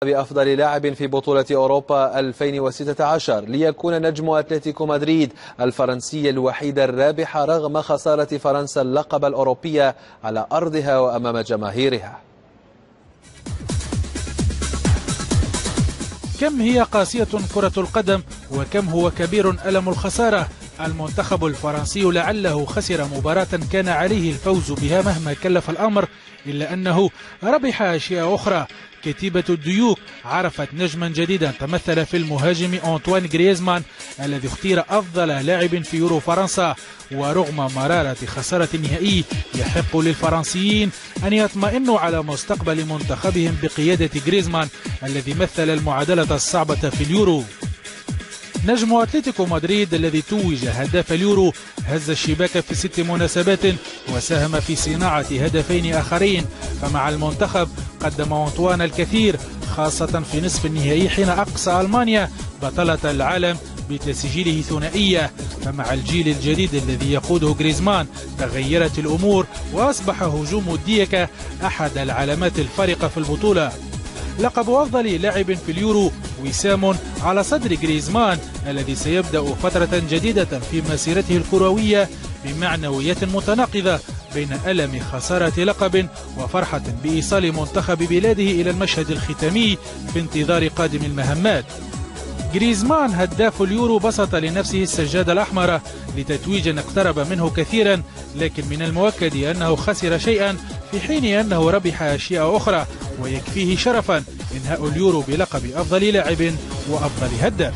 بأفضل لاعب في بطولة أوروبا 2016 ليكون نجم أتلتيكو مدريد الفرنسي الوحيد الرابح رغم خسارة فرنسا اللقب الأوروبي على أرضها وأمام جماهيرها. كم هي قاسية كرة القدم وكم هو كبير ألم الخسارة. المنتخب الفرنسي لعله خسر مباراة كان عليه الفوز بها مهما كلف الأمر، إلا أنه ربح أشياء أخرى. كتيبة الديوك عرفت نجما جديدا تمثل في المهاجم أنطوان غريزمان الذي اختير أفضل لاعب في يورو فرنسا. ورغم مرارة خسارة النهائي يحق للفرنسيين أن يطمئنوا على مستقبل منتخبهم بقيادة غريزمان الذي مثل المعادلة الصعبة في اليورو. نجم أتلتيكو مدريد الذي توج هداف اليورو هز الشباك في 6 مناسبات وساهم في صناعة هدفين آخرين. فمع المنتخب قدم أنطوان الكثير خاصة في نصف النهائي حين أقصى ألمانيا بطلة العالم بتسجيله ثنائية. فمع الجيل الجديد الذي يقوده غريزمان تغيرت الأمور وأصبح هجوم الديكا أحد العلامات الفارقة في البطولة. لقب أفضل لاعب في اليورو وسام على صدر غريزمان الذي سيبدأ فترة جديدة في مسيرته الكروية بمعنويات متناقضة بين ألم خسارة لقب وفرحة بإيصال منتخب بلاده إلى المشهد الختامي في انتظار قادم المهمات. غريزمان هداف اليورو بسط لنفسه السجاد الأحمر لتتويج اقترب منه كثيرا، لكن من المؤكد أنه خسر شيئا في حين أنه ربح أشياء أخرى، ويكفيه شرفا إنهاء اليورو بلقب أفضل لاعب وأفضل هداف.